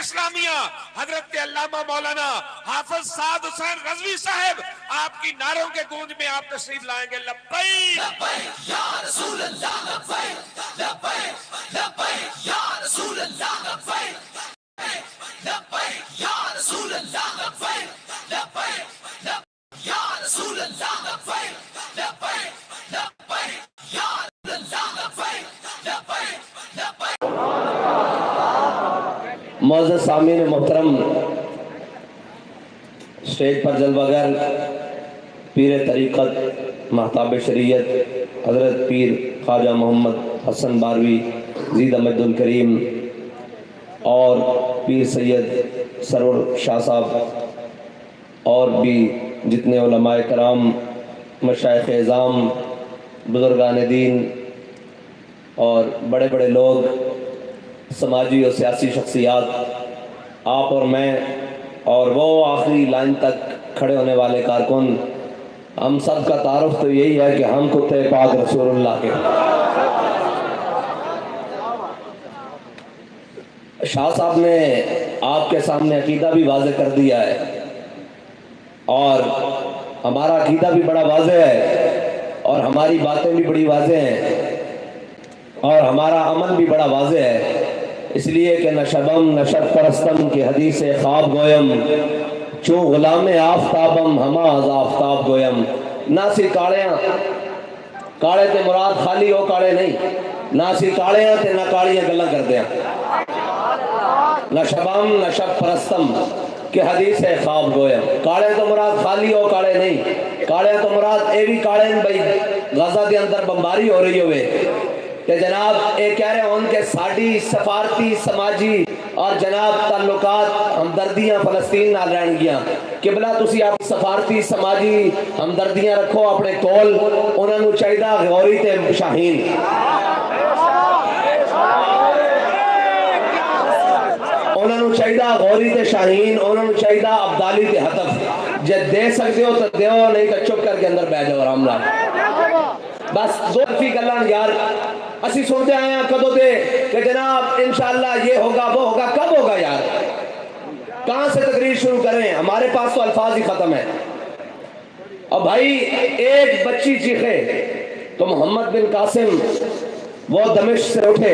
اسلامیہ حضرت علامہ مولانا حافظ سعد حسین رضوی صاحب آپ کی نعروں کے گونج میں آپ تشریف لائیں گے. لبیک لبیک یا رسول اللہ لبیک لبیک لبیک یا رسول اللہ لبیک لبیک یا رسول اللہ لبیک لبیک یا رسول اللہ لبیک لبیک لبیک یا رسول اللہ لبیک لبیک لبیک. معزز سامعین محترم، اسٹیج پر جلوہ گر پیر طریقت مہتاب شریعت حضرت پیر خواجہ محمد حسن باروی زیدہ مجد الکریم اور پیر سید سرور شاہ صاحب اور بھی جتنے علماء کرام، مشائخ اعظام، بزرگان دین اور بڑے بڑے لوگ، سماجی اور سیاسی شخصیات، آپ اور میں اور وہ آخری لائن تک کھڑے ہونے والے کارکن، ہم سب کا تعارف تو یہی ہے کہ ہم کتے پاک رسول اللہ کے. شاہ صاحب نے آپ کے سامنے عقیدہ بھی واضح کر دیا ہے اور ہمارا عقیدہ بھی بڑا واضح ہے اور ہماری باتیں بھی بڑی واضح ہیں اور ہمارا عمل بھی بڑا واضح ہے. اس لیے کہ نشبم نشب پرستم کی حدیث خواب گویم چو غلام آفتابم ہما از آفتاب گویم. ناسی کاڑیاں کاڑے تے مراد خالی ہو کاڑے نہیں، ناسی کاڑیاں تے نہ کاڑیاں گلہ کر دیا. نشبم نشب پرستم کہ حدیث خواب گویم، کاڑے تو مراد خالی ہو کاڑے نہیں، کاڑے تو مراد اے بھی کاڑے بھائی غزہ دے اندر بمباری ہو رہی ہوئے کہ جناب اے کہہ رہے ہیں ان کے ساڑی سفارتی سماجی اور جناب تعلقات ہمدردیاں فلسطین نال رہن گیاں. قبلہ تسی آپ سفارتی سماجی ہمدردیاں رکھو اپنے کول، انہوں نے چاہیدہ غوری تے شاہین، انہوں نے چاہیدہ غوری تے شاہین، انہوں نے چاہیدہ عبدالی تے حطف. جے دے سکتے ہو تو دیو، نہیں تو چپ کر کے اندر بیٹھ جاؤ آرام نال. بس دو فی گلان یار اسی سنتے آئے ہیں کدو دے کہ جناب انشاءاللہ یہ ہوگا وہ ہوگا. کب ہوگا یار؟ کہاں سے تقریر شروع کریں؟ ہمارے پاس تو الفاظ ہی ختم ہیں. اور بھائی ایک بچی چیخے تو محمد بن قاسم وہ دمشق سے اٹھے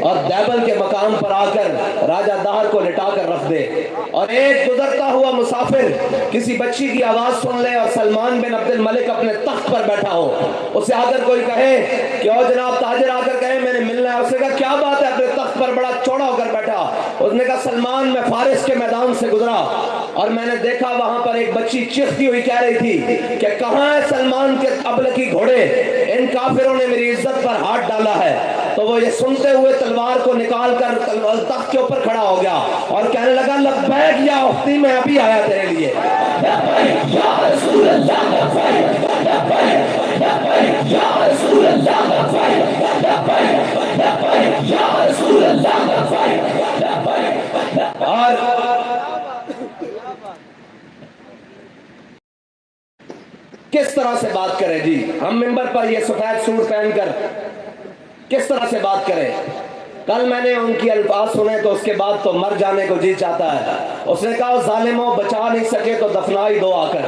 اور دیبل کے مقام پر آ کر راجہ دہر کو لٹا کر رکھ دے. اور ایک گزرتا ہوا مسافر کسی بچی کی آواز سن لے اور سلمان بن عبد الملک اپنے تخت پر بیٹھا ہو، اسے آ کر کوئی کہے کہ او جناب تاجر آ کر کہے میں نے ملنا ہے. اس نے کہا کیا بات ہے؟ اپنے تخت پر بڑا چوڑا ہو کر بیٹھا. اس نے کہا سلمان میں فارس کے میدان سے گزرا اور میں نے دیکھا وہاں پر ایک بچی چیختی ہوئی کہہ رہی تھی کہ کہاں ہے سلمان کے ابلکی گھوڑے، ان کافروں نے میری عزت پر ہاتھ ڈالا ہے. تو وہ یہ سنتے ہوئے تلوار کو نکال کر تخت کے اوپر کھڑا ہو گیا اور کہنے لگا لبیک یا اختی میں ابھی آیا تیرے لیے. لبیک یا رسول اللہ لبیک لبیک لبیک یا رسول اللہ لبیک لبیک لبیک یا رسول اللہ لبیک لبیک. اور کس طرح سے بات کریں جی؟ ہم ممبر پر یہ سفید سوٹ پہن کر کس طرح سے بات کریں؟ کل میں نے ان کی الفاظ سنے تو اس کے بعد تو مر جانے کو جی چاہتا ہے. اس نے کہا ظالموں بچا نہیں سکے تو دفنائی دو آ کر.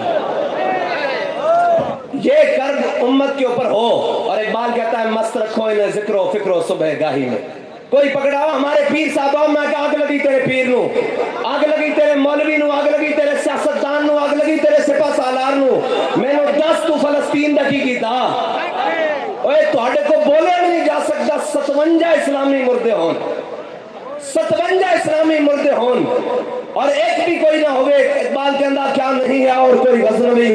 یہ کرب امت کے اوپر ہو. اور اقبال کہتا ہے مست رکھو انہیں ذکر و فکر و صبح گاہی میں. کوئی پکڑا ہوا ہمارے پیر صاحب، میں کہ آگ لگی تیرے پیر نو، آگ لگی تیرے مولوی نو، آگ لگی تیرے سیاستدان نو، آگ لگی تیرے سپاہ سالار نو. میں نے دس تو فلسطین دا کی کیتا. اوے تواڈے کو بولے نہیں جا سکتا 57 اسلامی مردے ہون، 57 اسلامی مردے ہون اور ایک بھی کوئی نہ ہوئے. اقبال کے اندر کیا نہیں ہے اور کوئی غزنوی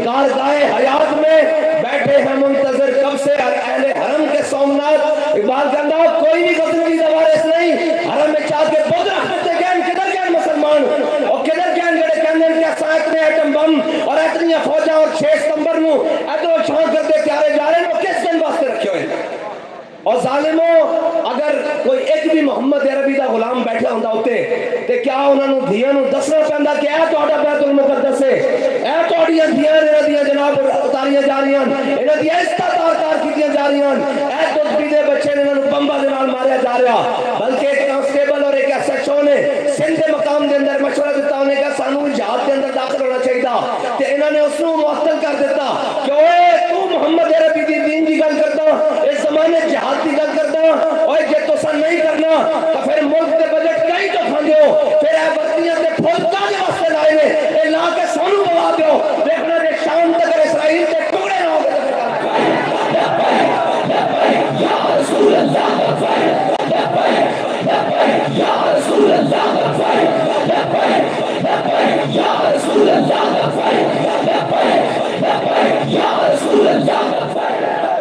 کارگاہ حیات میں بیٹھے ہیں منتظر کب سے اہل حرم کے سومنات. اقبال کے اندر کوئی بھی غزنوی دوارس نہیں. حرم میں چاہ کے بود رکھتے گئے کدھر گئے مسلمان اور کدھر گئے جڑے کہندے کہ اساں اتنے ایٹم بم اور اتنی فوجاں اور 6 ستمبر نو ادھر چھان کرتے پیارے جا رہے ہیں. کس دن واسطے رکھے ہوئے؟ اور ظالموں اگر کوئی ایک بھی محمد عربی دا غلام بیٹھا ہوندا ہوتے تے کیا انہاں نوں دھیاں نوں دسنا پیندا کہ اے تہاڈا بیت المقدس ہے، اے تہاڈیاں دھیاں انہاں جناب اتاریاں جا رہی ہیں، انہاں دی عزت تار کیتیاں جا رہی ہیں، اے دودھ دے بچے نے انہاں نوں بمبا دے نال ماریا جا رہا. بلکہ ایک کانسٹیبل اور ایک ایس ایچ او نے سندھ تو پھر ملک کے بجٹ کہیں تو کھاندے ہو پھر اے وردیاں تے پھول کانے واسطے لائے نے اے لا کے سانو بوا دیو دیکھنا جے شام تک اسرائیل کے ٹکڑے نہ ہو کے یا رسول اللہ یا رسول اللہ یا رسول اللہ یا رسول اللہ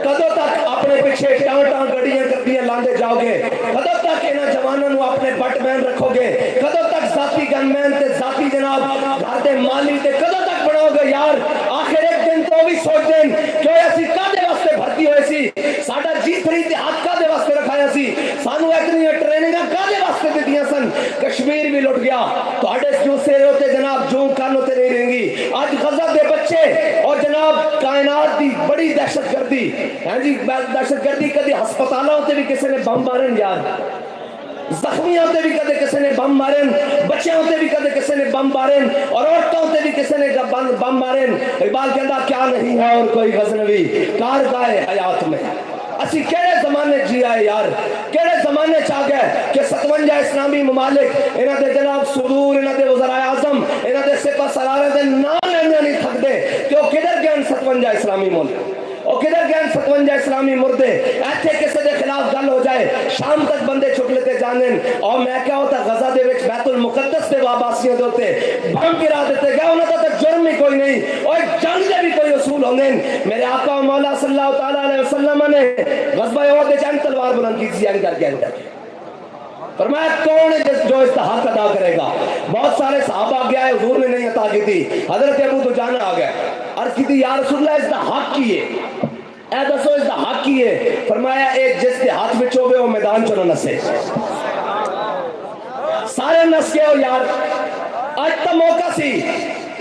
کدوں تک اپنے پیچھے ٹاں گڑیاں کردیاں لاندے جاؤ گے کدوں تک انہاں جوانوں نو اپنے بٹ مین رکھو گے کدوں تک ذاتی گن مین تے ذاتی جناب گھر دے مالی تے کدوں تک بناؤ گے یار آخر ایک دن تو بھی سوچ دیں کہ اسی کدے واسطے بھرتی ہوئے سی ساڈا G3 اتحاد کدے واسطے رکھایا سی سانو اتنی ٹریننگاں کدے واسطے دتیاں سن کشمیر بھی لٹ گیا تہاڈے جو سر ہوتے جناب جو کن ہوتے نہیں رہیں گی اج غزہ دے بچے اور جناب کائنات دی بڑی دہشت گردی ہاں جی دہشت گردی کدی ہسپتالاں تے بھی کسی نے بم مارن یار زخمیوں تے بھی کدے کسی نے بم مارن بچیاں تے بھی کدے کسی نے بم مارن اور عورتوں تے بھی کسی نے بم مارن اقبال کہندا کیا نہیں ہے اور کوئی غزنوی کارگاہ حیات میں اسی کیڑے زمانے جی آئے یار کیڑے زمانے چاہ گئے کہ 57 اسلامی ممالک انہاں دے جناب صدور انہاں دے وزراء اعظم انہاں دے سپہ سالار دے نام لینے نہیں تھکدے کہ وہ کدھر گئے 57 اسلامی ملک اور کدھر گئے 57 اسلامی مردے ایتھے کسی دے خلاف گل ہو جائے شام تک بندے چھک لیتے جانن اور میں کیا ہوتا غزہ دے وچ بیت المقدس دے واباسیوں دے ہوتے بم گرا دیتے گئے انہاں دا تک جرم ہی کوئی نہیں اور جنگ دے بھی کوئی اصول ہوندے میرے آقا و مولا صلی اللہ تعالی علیہ وسلم نے غزوہ احد وچ تلوار بلند کی تھی کر کے فرمایا کون ہے جو اس کا حق ادا کرے گا بہت سارے صحابہ آ گیا ہے حضور نے نہیں عطا کی تھی حضرت ابو دجانہ آ گئے عرض کی تھی یا رسول اللہ اس کا حق کی ہے اے دسو اس کا حق کی ہے فرمایا ایک جس کے ہاتھ میں چوبے وہ میدان چلو نسے سارے نس کے ہو یار آج تا موقع سی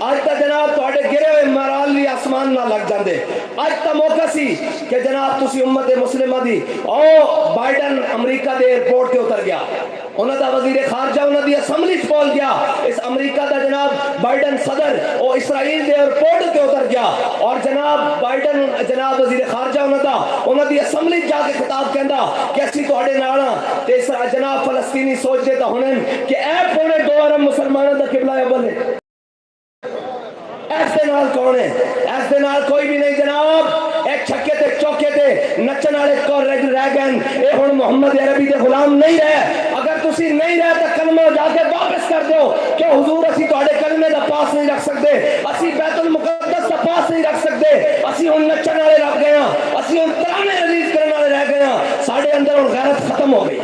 آج تا جناب تواڈے گرے ہوئے مرال بھی آسمان نہ لگ جاندے آج تا موقع سی کہ جناب تسی امت مسلمہ دی او بائیڈن امریکہ دے ایئرپورٹ تے اتر گیا انہاں دا وزیر خارجہ انہاں دی اسمبلی چ پہنچ گیا اس امریکہ دا جناب بائیڈن صدر او اسرائیل دے ایئرپورٹ تے اتر گیا اور جناب بائیڈن جناب وزیر خارجہ انہاں دی اسمبلی جا کے خطاب کہندا کہ اسی تواڈے نال ہاں تے جناب فلسطینی سوچ دے تا ہن کہ اے پونے 2 ارب مسلماناں دا قبلہ اول ہے ایسے نال کون ہے ایسے نال کوئی بھی نہیں جناب ایک چھکے تے چوکے تے نچن والے کو رہ گئے اے ہن محمد عربی دے غلام نہیں رہے اگر تسی نہیں رہے تو کلمہ جا کے واپس کر دیو کہ حضور اسی تواڈے کلمے دا پاس نہیں رکھ سکتے اسی بیت المقدس دا پاس نہیں رکھ سکتے اسی ہن نچن والے رہ گئے ہاں اسی ہن ترانے ریلیز کرنے والے رہ گئے ہاں ساڈے اندر ہن غیرت ختم ہو گئی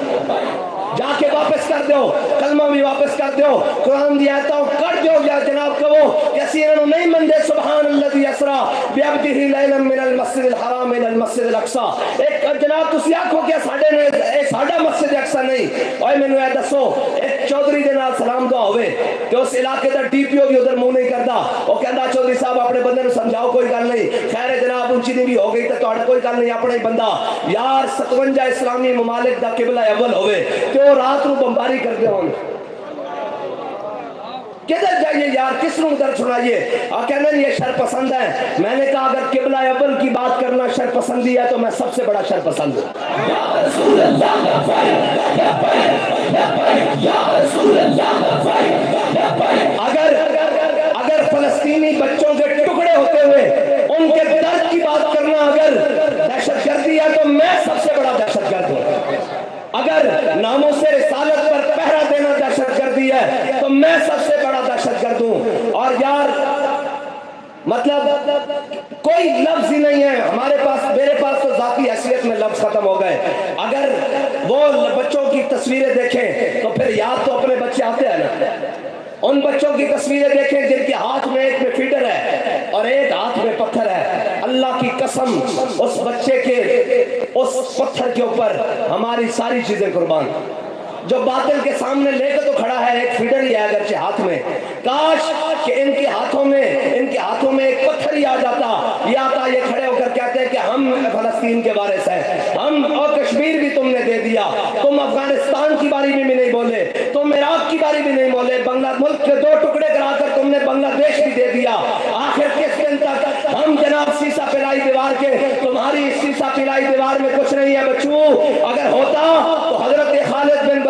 جا کے واپس کر دیو کلمہ بھی واپس کر دیو قرآن دی آیتوں کر دیو یا جناب کہو کہ اسی انہوں نہیں مندے سبحان الذی اسرا بعبدہ لیلا من المسجد الحرام الى المسجد الاقصی ایک جناب تسی آکھو کہ ساڈا مسجد اقصی نہیں اوے مینوں اے دسو ایک چودھری دے نال سلام دعا ہوئے تے اس علاقے دا ڈی پی او بھی ادھر منہ نہیں کردا او کہندا چودھری صاحب اپنے بندے نوں سمجھاؤ کوئی گل نہیں خیر جناب اونچی نہیں بھی ہو گئی تے تہاڈا کوئی گل نہیں اپنا ہی بندہ یار 57 اسلامی ممالک دا قبلہ اول ہوئے تے وہ رات نو بمباری کرتے ہوں کدھر جائیے یار کس نو ادھر چھڑائیے کہنا یہ شر پسند ہے میں نے کہا اگر قبلہ اول کی بات کرنا شر پسندی ہے تو میں سب سے بڑا شر پسند ہوں یا رسول اللہ یا رسول اللہ اگر فلسطینی بچوں کے ٹکڑے ہوتے ہوئے ان کے درد کی بات کرنا اگر دہشت گردی ہے تو میں سب سے بڑا دہشت گرد ہوں اگر ناموں سے رسالت پر پہرا دینا دہشت گردی ہے تو میں سب سے بڑا دہشت گرد ہوں اور یار مطلب کوئی لفظ ہی نہیں ہے ہمارے پاس میرے پاس تو ذاتی حیثیت میں لفظ ختم ہو گئے اگر وہ بچوں کی تصویریں دیکھیں تو پھر یاد تو اپنے بچے آتے ہیں نا ان بچوں کی تصویریں دیکھیں جن کے ہاتھ میں ایک میں فیڈر ہے اور ایک ہاتھ میں پتھر ہے اللہ کی قسم اس بچے کے اس پتھر کے اوپر ہماری ساری چیزیں قربان جو باطل کے سامنے لے کے تو کھڑا ہے ایک فیڈر ہی ہے اگرچہ ہاتھ میں کاش کہ ان کے ہاتھوں میں ایک پتھر ہی آ جاتا یہ آتا یہ کھڑے ہو کر کہتے ہیں کہ ہم فلسطین کے وارث ہیں ہم اور کشمیر بھی تم نے دے دیا تم افغانستان کی باری بھی نہیں بولے تم عراق کی باری بھی نہیں بولے بنگلہ ملک کے 2 ٹکڑے کرا کر تم نے بنگلہ دیش بھی دے دیا آخر کس دن تک ہم جناب سیسا پلائی دیوار کے تمہاری سیسا پلائی دیوار میں کچھ نہیں ہے بچوں اگر ہوتا تو حضرت خالد بن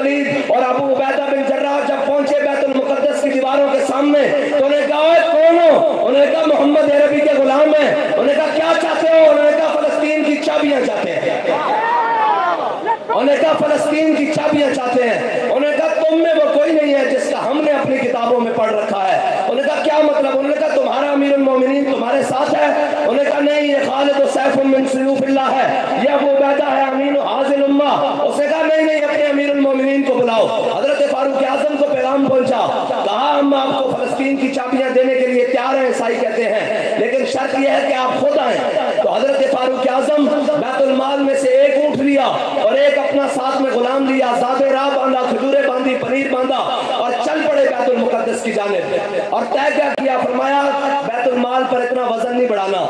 فلسطین کی چابیاں چاہتے ہیں. انہوں نے کہا تم میں وہ کوئی نہیں ہے جس کا ہم نے اپنی کتابوں میں پڑھ رکھا ہے. انہوں نے کہا کیا مطلب؟ انہوں نے کہا تمہارا امیر المومنین تمہارے ساتھ ہے؟ انہوں نے کہا نہیں، یہ خالد و سیف من سیوف اللہ ہے، یہ ابو عبیدہ ہے امین و حاضر امہ. اس نے کہا نہیں، اپنے امیر المومنین کو بلاؤ. حضرت فاروق اعظم کو پیغام پہنچا، کہا ہم آپ کو فلسطین کی چابیاں دینے کے لیے تیار ہیں، عیسائی کہتے ہیں، لیکن شرط یہ ہے کہ آپ خود آئیں. تو حضرت فاروق اعظم بیت المال میں سے ایک اونٹ لیا اور ایک اپنا ساتھ میں غلام لیا، زادے راہ باندھا، کھجوریں باندھی، پنیر باندھا اور چل پڑے بیت المقدس کی جانب. اور طے کیا فرمایا بیت المال پر اتنا وزن نہیں بڑھانا.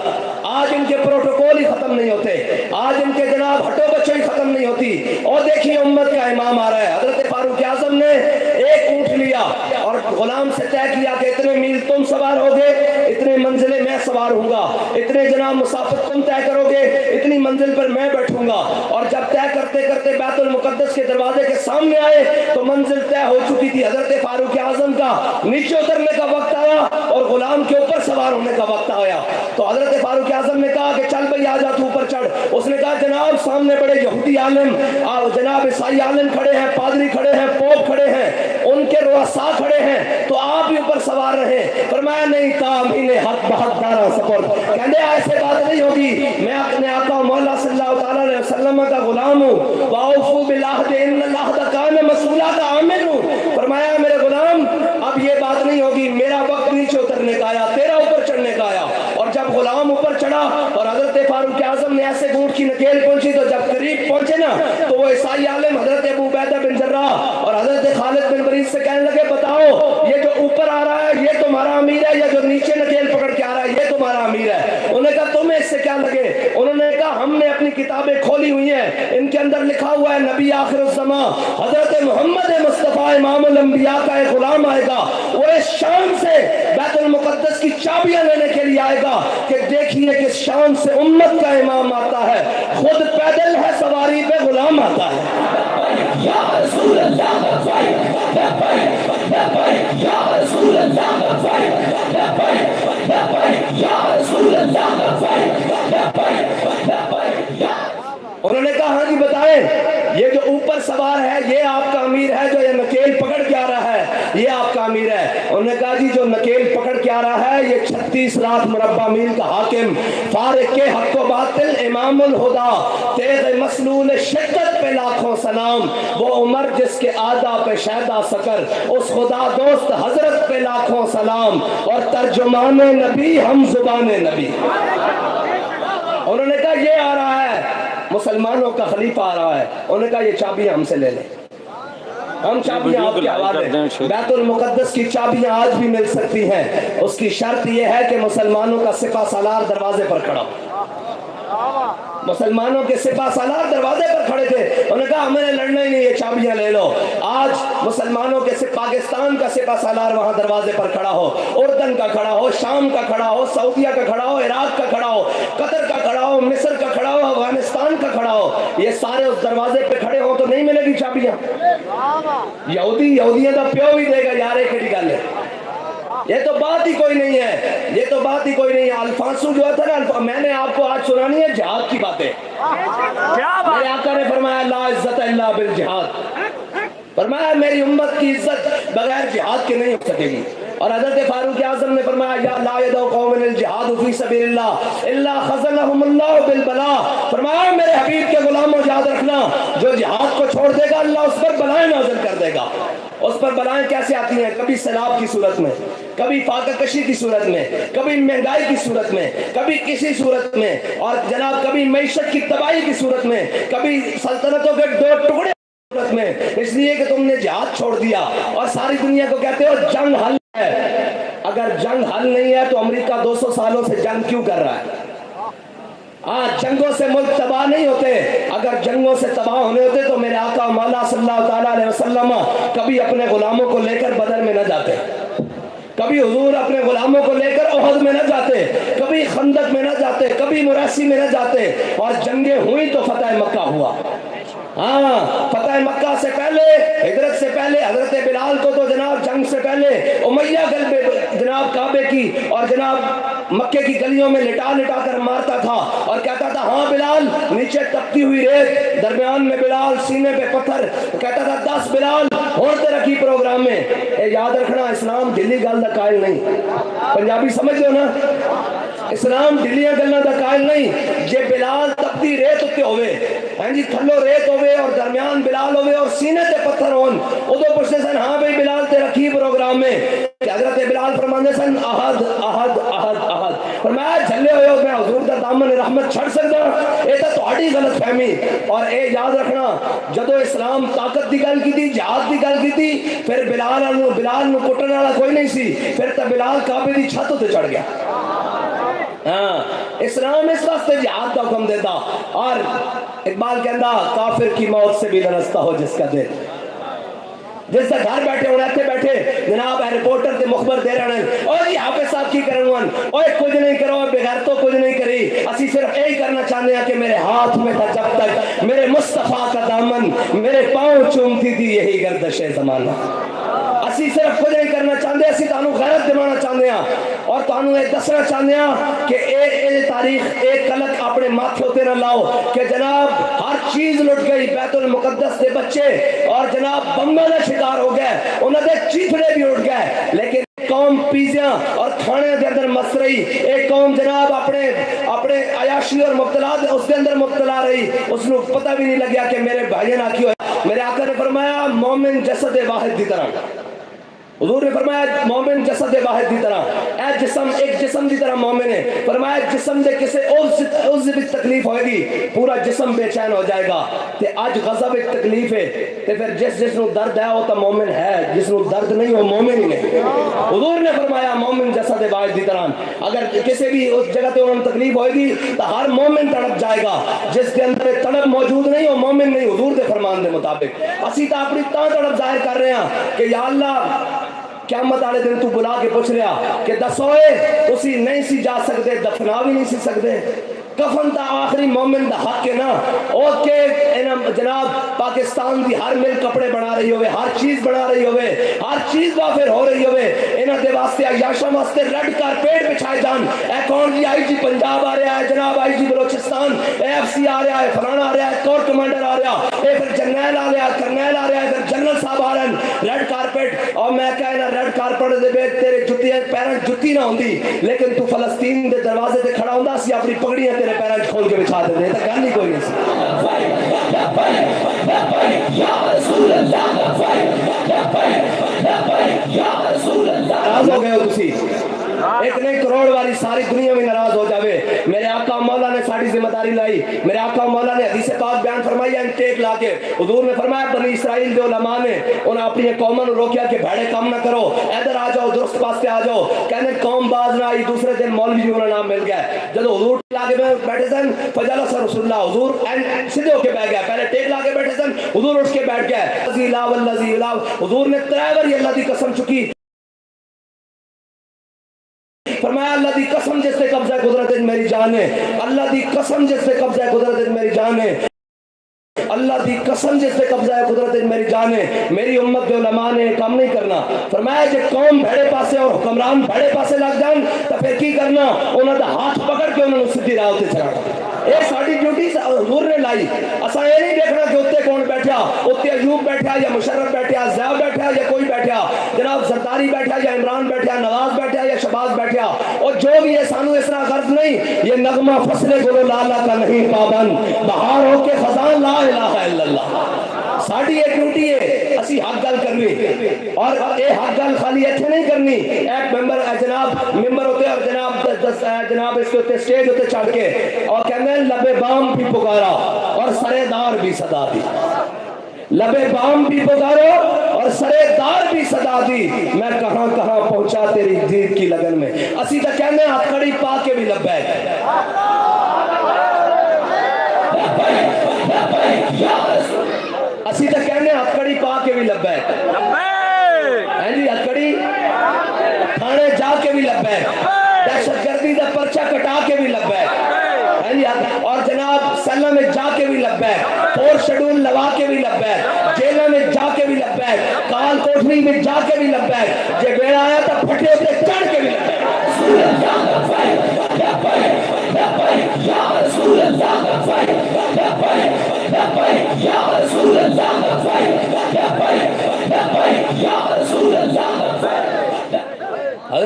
آج ان کے پروٹوکول ہی ختم نہیں ہوتے، آج ان کے جناب ہٹو بچوں ہی ختم نہیں ہوتی. اور دیکھیے امت کا امام آ رہا ہے. حضرت فاروق اعظم نے ایک اونٹ لیا اور غلام سے طے کیا کہ اتنے میل تم سوار ہوگے، اتنے منزلیں میں سوار ہوں گا، اتنے جناب مسافت تم طے کرو گے، اتنی منزل پر میں بیٹھوں گا. اور جب طے کرتے کرتے بیت المقدس کے دروازے کے سامنے آئے تو منزل طے ہو چکی تھی. حضرت فاروق اعظم کا نیچے اترنے کا وقت آیا اور غلام کے اوپر سوار ہونے کا وقت آیا. تو حضرت فاروق اعظم نے کہا کہ چل بھئی آ جا تو اوپر چڑھ. اس نے کہا جناب سامنے بڑے یہودی عالم، جناب عیسائی عالم کھڑے ہیں، پادری کھڑے ہیں، پوپ کھڑے ہیں، ان کے رؤساء کھڑے ہیں، تو آپ ہی اوپر سوار رہے. فرمایا نہیں، تامین حق بحق دارا سپرد. کہنے ایسے بات نہیں ہوگی، میں اپنے آقا مولا صلی اللہ تعالیٰ علیہ وسلم کا غلام ہوں. وَأَوْفُوا بِالْعَهْدِ إِنَّ الْعَهْدَ كَانَ مَسْئُولًا عَامِلٌ. فرمایا میرے غلام اب یہ بات نہیں ہوگی، میرا وقت نیچے اترنے کا آیا، تیرا اوپر چڑھنے کا آیا. اور جب غلام اوپر چڑھا اور حضرت فاروق اعظم نے ایسے اونٹ کی نکیل پہنچی تو جب قریب پہنچے نا تو وہ عیسائی عالم حضرت ابو عبیدہ بن جراح اور حضرت خالد بن ولید سے کہنے لگے بتاؤ یہ جو اوپر آ رہا ہے یہ تمہارا امیر ہے یا جو نیچے نکیل پکڑ کے آ رہا ہے یہ تمہارا امیر ہے؟ انہوں نے کہا تمہیں اس سے کیا لگے؟ انہوں نے کہا ہم نے اپنی کتابیں کھولی ہوئی ہیں، ان کے اندر لکھا ہوا ہے نبی آخر الزمان حضرت محمد مصطفیٰ امام الانبیاء کا ایک غلام آئے گا، وہ اس شان سے بیت المقدس کی چابیاں لینے کے لیے آئے گا کہ دیکھیے کس شان سے امت کا امام آتا ہے، خود پیدل ہے، سواری پہ غلام آتا ہے. یا رسول اللہ لبیک لبیک لبیک یا رسول اللہ لبیک لبیک لبیک یا رسول اللہ لبیک لبیک لبیک یا. انہوں نے کہا ہاں جی بتائیں، یہ جو اوپر سوار ہے یہ آپ کا امیر ہے، جو یہ نکیل پکڑ کے آ رہا ہے یہ آپ کا امیر ہے؟ انہوں نے کہا جی جو نکیل پکڑ کے آ رہا ہے یہ 36 لاکھ مربع میل کا حاکم، فارق کے حق و باطل، امام الہدا، تیغ مسلول شدت پہ لاکھوں سلام، وہ عمر جس کے آدھا پہ شہدہ سکر، اس خدا دوست حضرت پہ لاکھوں سلام، اور ترجمان نبی ہم زبان نبی. انہوں نے کہا یہ آ رہا ہے مسلمانوں کا خلیفہ آ رہا ہے. انہوں نے کہا یہ چابیاں ہم سے لے لیں، ہم چابیاں آپ کے حوالے. بیت المقدس کی چابیاں آج بھی مل سکتی ہیں، اس کی شرط یہ ہے کہ مسلمانوں کا سپہ سالار دروازے پر کھڑا ہو. مسلمانوں کے سپہ سالار دروازے پر کھڑے تھے، انہوں نے کہا ہمیں لڑنا ہی نہیں، یہ چابیاں لے لو. آج مسلمانوں کے پاکستان کا سپہ سالار وہاں دروازے پر کھڑا ہو، اردن کا کھڑا ہو، شام کا کھڑا ہو، سعودیہ کا کھڑا ہو، عراق کا کھڑا ہو، قطر کا کھڑا ہو، مصر کا کھڑا ہو، افغانستان کا کھڑا ہو، یہ سارے اس دروازے پہ کھڑے ہو تو نہیں ملے گی چابیاں. یہودیاں تو پیو ہی دے گا یار، ایک ہی گل ہے. یہ تو بات ہی کوئی نہیں ہے، یہ تو بات ہی کوئی نہیں ہے. الفانسو جو تھا نا، میں نے آپ کو آج سنانی ہے جہاد کی باتیں. میرے آقا نے فرمایا لا عزت الا بالجہاد، فرمایا میری امت کی عزت بغیر جہاد کے نہیں ہو سکے گی. اور حضرت فاروق اعظم نے فرمایا یا لا يدع قوم الجہاد فی سبیل اللہ الا خذلهم اللہ بالبلاء. فرمایا میرے حبیب کے غلاموں یاد رکھنا، جو جہاد کو چھوڑ دے گا اللہ اس پر بلائیں نازل کر دے گا. اس پر بلائیں کیسے آتی ہیں؟ کبھی سیلاب کی صورت میں، کبھی فاقہ کشی کی صورت میں، کبھی مہنگائی کی صورت میں، کبھی کسی صورت میں، اور جناب کبھی معیشت کی تباہی کی صورت میں، کبھی سلطنتوں کے دو ٹکڑے صورت میں. اس لیے کہ تم نے جہاد چھوڑ دیا اور ساری دنیا کو کہتے ہو جنگ حل ہے. اگر جنگ حل نہیں ہے تو امریکہ 200 سالوں سے جنگ کیوں کر رہا ہے؟ جنگوں سے ملک تباہ نہیں ہوتے. اگر جنگوں سے تباہ ہونے ہوتے تو میرے آقا مولا صلی اللہ تعالیٰ علیہ وسلم کبھی اپنے غلاموں کو لے کر بدر میں نہ جاتے، کبھی حضور اپنے غلاموں کو لے کر احد میں نہ جاتے، کبھی خندق میں نہ جاتے، کبھی مراسی میں نہ جاتے. اور جنگیں ہوئی تو فتح مکہ ہوا. فتح مکہ سے پہلے، ہجرت سے پہلے حضرت بلال کو تو جناب جنگ سے پہلے امیہ غلبے جناب کعبے کی اور جناب مکے کی گلیوں میں لٹا لٹا کر مارتا تھا اور کہتا تھا ہاں بلال، نیچے تپتی ہوئی ریت، درمیان میں بلال، سینے پہ پتھر، کہتا تھا 10 بلال ہوتے رکھی پروگرام میں. اے یاد رکھنا اسلام ڈھلی گل دا قائل نہیں. پنجابی سمجھ لو نا، اسلام ڈھلیاں گلاں دا قائل نہیں. جے بلال تپتی ریت اتنے ہوئے، ہاں جی تھلو ریت ہوئے اور درمیان بلال ہوئے اور سینے تے پتھر ہون، ادو پوچھتے سن ہاں بھائی بلال تے رکھی پروگرام میں. کہ حضرت بلال فرماندے سن احد احد احد احد. فرمایا جھلے ہوئے ہو میں حضور دا دامن رحمت چھڑ سکدا؟ اے تے تہاڈی غلط فہمی. اور اے یاد رکھنا جدو اسلام طاقت دی گل کیتی، جہاد دی گل کیتی، پھر بلال نو کٹن والا کوئی نہیں سی، پھر تے بلال کعبے دی چھت تے چڑھ گیا. ہاں اسلام اس واسطے جہاد کا حکم دیتا. اور اقبال کہندا کافر کی موت سے بھی لرزتا ہو جس کا دل. جس سے گھر بیٹھے ہونے ایتھے بیٹھے جناب رپورٹر تے مخبر دے رہے ہیں اور یہ حافظ صاحب کی کرن اوے کچھ نہیں کرو بغیر تو کچھ نہیں کری. اسی صرف یہی کرنا چاہتے ہیں کہ میرے ہاتھ میں تھا جب تک میرے مصطفیٰ کا دامن، میرے پاؤں چومتی تھی یہی گردش زمانہ. اسی صرف کچھ نہیں کرنا چاہتے، اسی تانوں غیرت دلانا چاہتے ہیں اور تانوں یہ دسنا چاہتے ہیں کہ اے تاریخ ایک کلک اپنے ماتھے ہوتے نہ لاؤ کہ جناب ہر چیز لٹ گئی، بیت المقدس دے بچے اور جناب بمبا کا شکار ہو گئے، انہوں نے چیتڑے بھی اٹھ گئے، لیکن قوم پیزیاں اور کھانے دے اندر مست رہی. ایک قوم جناب اپنے عیاشی اور مبتلات اس کے اندر مبتلا رہی، اس کو پتہ بھی نہیں لگیا کہ میرے بھائی نے کی ہوئے. میرے آقا نے فرمایا مومن جسد واحد دی طرح، حضور نے فرمایا مومن جسد واحد دی طرح، اے جسم ایک جسم دی طرح مومن ہے. فرمایا جسم دے کسے عضو بھی تکلیف ہوئے گی پورا جسم بے چین ہو جائے گا. تے اج غضب ایک تکلیف ہے تے پھر جس نو درد ہے وہ تو مومن ہے، جس نو درد نہیں وہ مومن ہی نہیں. حضور نے فرمایا مومن جسد واحد دی طرح، اگر کسی بھی اس جگہ تے انہوں تکلیف ہوئے گی تو ہر مومن تڑپ جائے گا. جس کے اندر تڑپ موجود نہیں وہ مومن نہیں. حضور دے فرمان دے مطابق اسی تا اپنی تڑپ ظاہر کر رہے ہیں کہ یا اللہ قیامت والے دن تو بلا کے پوچھ رہا کہ دسوئے تسی نہیں سی جا سکتے، دفنا بھی نہیں سی سکتے. کفن تا آخری مومن دا حق ہے نا او کہ جناب پاکستان دی ہر مل کپڑے بنا رہی ہوئے، ہر چیز بنا رہی ہوئے، ہر چیز وافر ہو رہی ہوئے، انہاں دے واسطے عیاشاں واسطے ریڈ کارپیٹ بچھائے جان. اے کون جی آئی جی پنجاب آ رہا ہے، جناب آئی جی بلوچستان، اے ایف سی آ رہا ہے، فلانا آ رہا ہے، کور کمانڈر آ رہا ہے، اے پھر جرنیل آ رہا ہے، کرنیل آ رہا ہے، پھر جنرل صاحب آ رہے ہیں. ریڈ کارپیٹ اور میں کہنا ریڈ کارپیٹ دے بیچ تیرے جتی پیروں جتی نہ ہوندی، لیکن تو فلسطین دے دروازے تے کھڑا ہوندا سی اپنی پگڑیاں تیرے پیروں کھول کے بچھا دے. تو گل ہی کوئی نہیں سی. ناراض ہو گئے ہو تسی، ایک نہیں کروڑ والی ساری دنیا میں ناراض ہو جاوے. میرے آقا مولا نے ساری ذمہ داری لائی. میرے آقا مولا نے حدیث پاک بیان فرمائی ہے ٹیک لا کے. حضور نے فرمایا بنی اسرائیل دے علماء نے انہوں اپنی قوموں نے روکیا کہ بھڑے کام نہ کرو، ادھر آ جاؤ درست پاسے آ جاؤ. کہنے قوم باز نہ آئی، دوسرے دن مولوی جی انہوں نام مل گیا. جب حضور لا کے بیٹھے سن فجلس رسول اللہ، حضور سیدھے ہو کے بیٹھ گیا. پہلے ٹیک لا کے بیٹھے سن، حضور اٹھ کے بیٹھ گیا. حضور نے 3 بار اللہ کی قسم چکی. فرمایا اللہ دی قسم جس سے قبضہ قدرت میری جان ہے، اللہ دی قسم جس سے قبضہ قدرت میری جان ہے، اللہ دی قسم جس سے قبضہ قدرت میری جان ہے. میری امت کے علماء نے کام نہیں کرنا. فرمایا جب قوم بھڑے پاسے اور حکمران بھڑے پاسے لگ جان تو پھر کی کرنا؟ انہوں نے ہاتھ پکڑ کے انہوں نے سیدھی راہ تے چلانا. یہ ساری ڈیوٹی حضور نے لائی. اسا یہ نہیں دیکھنا کہ اتنے کون بیٹھا، اتنے ایوب بیٹھا یا مشرف بیٹھا، ضیاء بیٹھا یا کوئی بیٹھا، جناب زرداری بیٹھا یا عمران بیٹھا، نواز بیٹھا یا شہباز بیٹھا، اور جو بھی ہے سانو اس طرح غرض نہیں. یہ نغمہ فصل گلو لالا کا نہیں پابند، بہار ہو کے خزان لا الہ الا اللہ. ساڑھی ایک ڈیوٹی ہے اسی حق گل کرنی، اور اے حق گل خالی ایتھے نہیں کرنی. ایک ممبر جناب ممبر ہوتے اور جناب اس کے سٹیج ہوتے چڑھ کے اور کہنے لبے بام بھی پکارا اور سرے دار بھی صدا دی. لبے بام بھی پکارو اور سرے دار بھی صدا دی. میں کہاں کہاں پہنچا تیری دید کی لگن میں. اسی تو کہنے ہتھکڑی پا کے بھی لبیک، اسی تو کہنے ہتھکڑی پا کے بھی لبیک، ہیں جی ہتھکڑی تھانے جا کے بھی لبیک، دہشت گردی کا پرچہ کٹا کے بھی لبیک، اور جناب سیلہ میں جا کے بھی لبیک، 4 شیڈول لوا کے بھی لبیک، جیلہ میں جا کے بھی لبیک، کال کوٹری میں جا کے بھی لبیک، جے بیڑا آیا تو پھٹے پہ چڑھ کے بھی لبیک.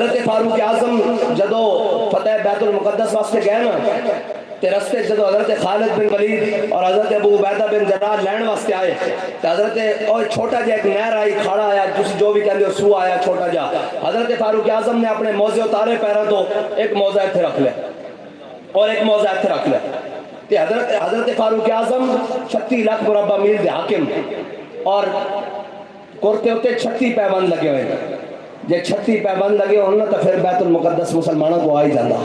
حضرت فاروق اعظم جدو فتح بیت المقدس واسطے گئے نا تے رستے جدو حضرت خالد بن ولید اور حضرت ابو عبیدہ بن جراح لین واسطے آئے تے حضرت اور چھوٹا جا ایک نہر آئی کھاڑا آیا جس جو بھی کہندے سو آیا چھوٹا جا حضرت فاروق اعظم نے اپنے موزے اتارے پیروں تو ایک موزہ ایتھے رکھ لیا اور ایک موزہ ایتھے رکھ لیا تے حضرت فاروق اعظم 36 لاکھ مربع میل دے حاکم اور کرتے ہوتے 36 پیبند لگے ہوئے جے 36 پیبند لگے ہونا تو پھر بیت المقدس مسلمانوں کو آئی جاندہ